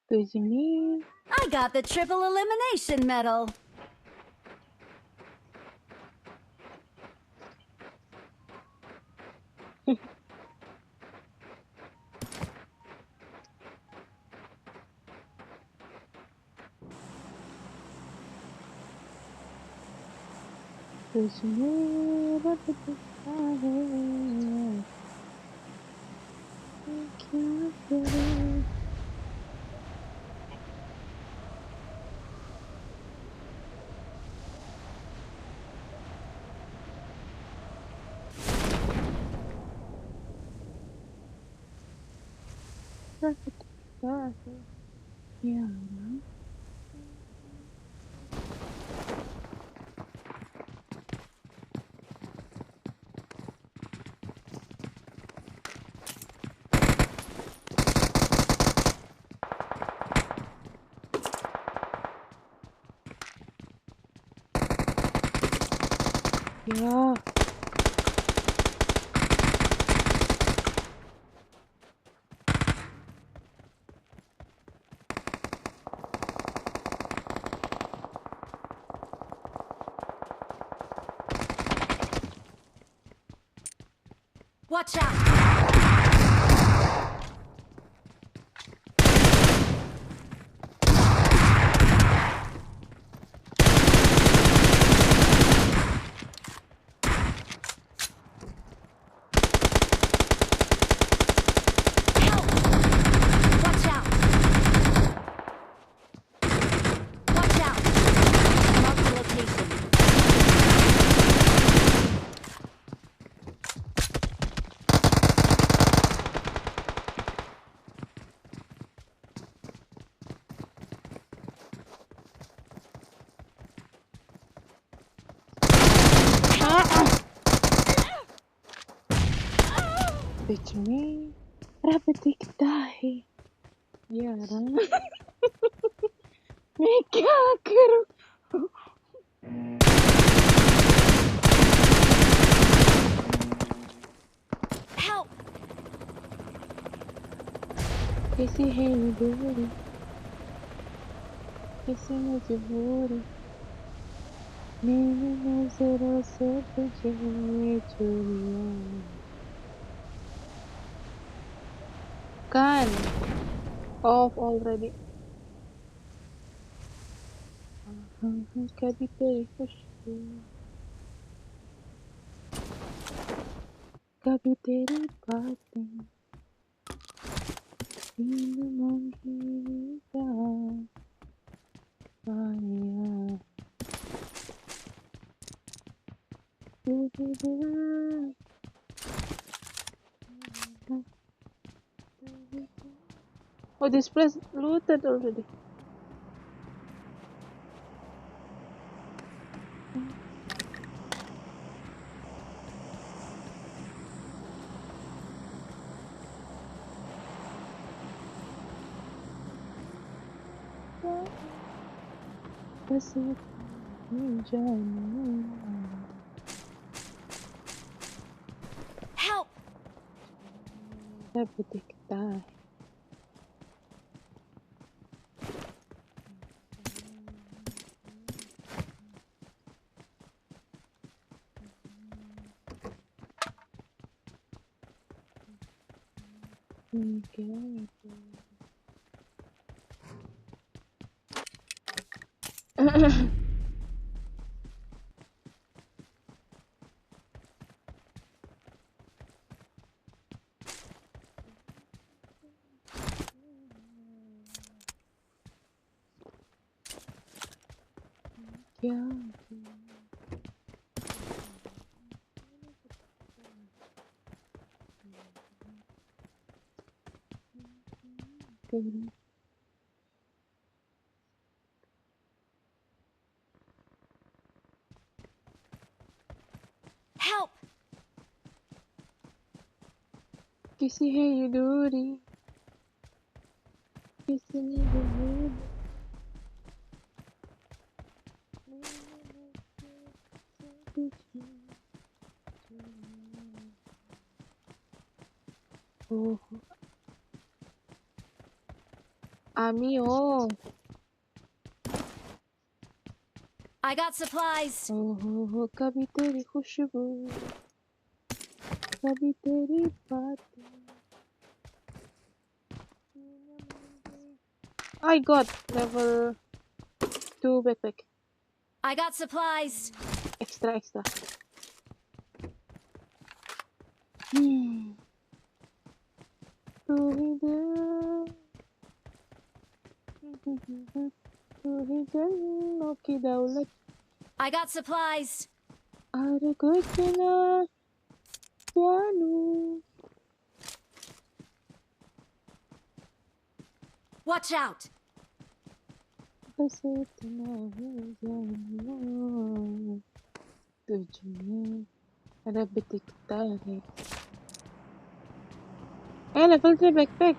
Tuh sini. I got the triple elimination medal. तुझमें रब दिखता है क्या करूं रब दिखता है यारा या Watch out! Help! Watch out! Watch out! Mark the location. तुझमें रब दिखता है यारा मैं क्या करूं Help! कैसी है ये दूरी कैसी मजबूरी मेरी नजरों से तुझे चुरिया Gun off already. कभी तेरी खुशबू कभी तेरी बातें बिन मांगी प्यार पाया तुझे दीवार Oh, this place looted already. बस जाने Help! सब दिखता है क्या क्या करूं Help! किसी है ये दूरी किसी ने दूरी Oh, Ami, oh. I got supplies. Oh, कभी तेरी खुशबू, कभी तेरी बातें. I got level 2 backpack. I got supplies. Extra. Hmm. तू ही दिल, तू ही जन्नों की दौलत. I got supplies. और कुछ ना जानूं. Watch out. बस इतना ही जानूं तुझमें रब दिखता है. level 3 backpack.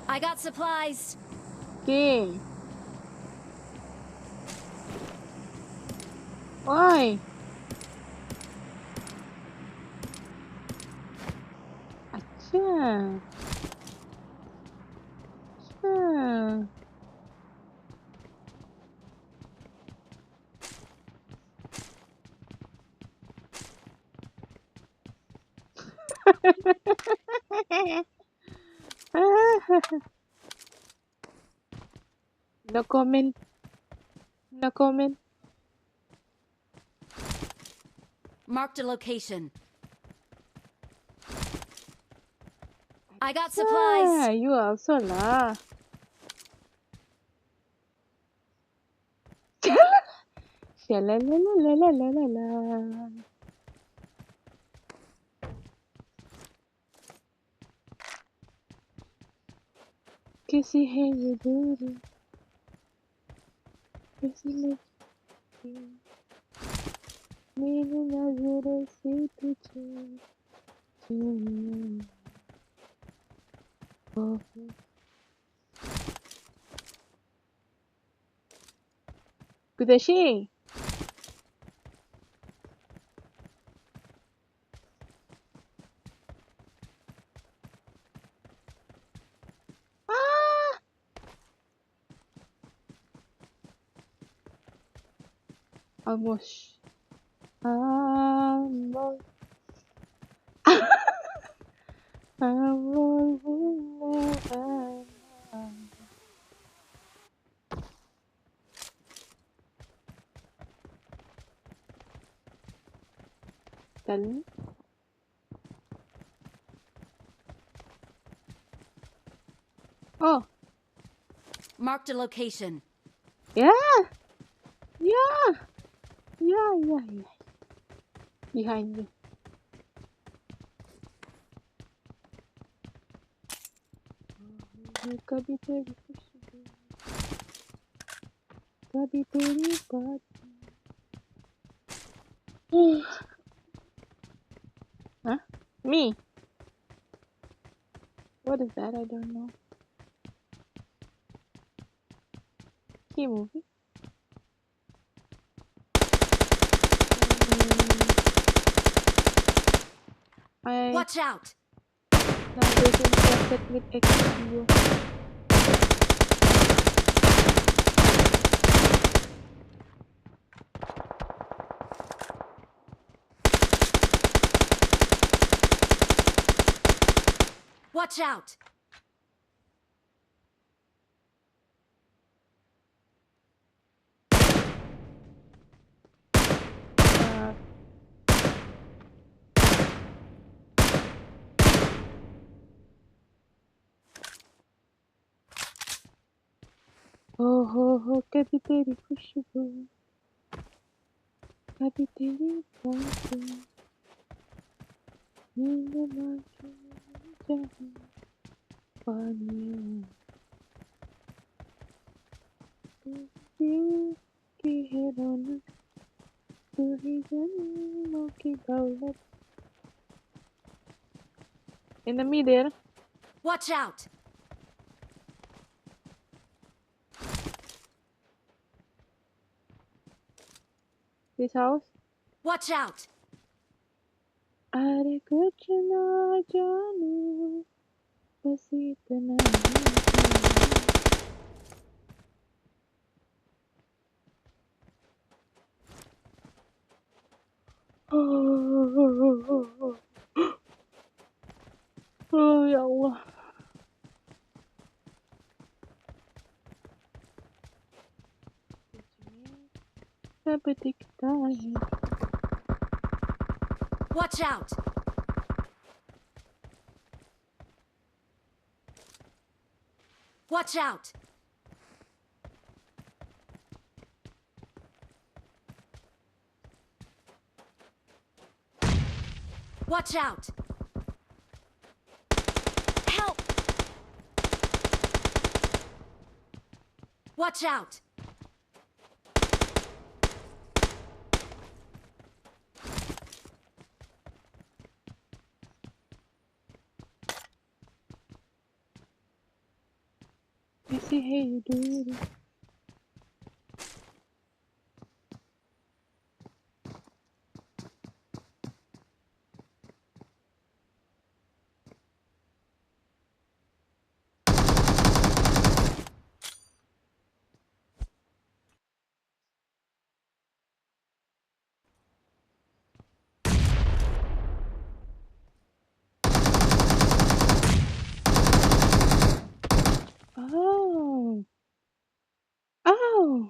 I got supplies. Okay. Why? अच्छा. अच्छा. No comment. No comment. Marked a location. I got Ah, supplies. you also lah. Shalalalalalalalala. कैसी है ये दूरी, कैसी लगती मेरी नजरों से तुझे चूमे. Oh. Kudashi. Ah! Almost. Almost. Almost never. Done. Oh, Marked a location. yeah. Yeah. Yeah. Behind you. कभी तेरी खुशबू, कभी तेरी बात. Huh? Me? What is that? I don't know. Key movie? I Watch out. nowadays interested with XPO. Watch out. Uh, हो कभी तेरी खुशबू, कभी तेरी बातें, नींद मांगे जहाँ पानियों. तू दिल की है रौनक, तू ही जन्मों की दौलत. Enemy there. Watch out. This house. Watch out. Ada कुछ ना जानू बस इतना ही जानू। Oh ya Allah. Sampai kita Watch out! Watch out! Watch out! Help! Watch out! isi hey dulu. Oh. Oh.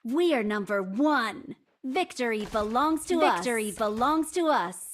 We are number 1. Victory belongs to us. Victory belongs to us.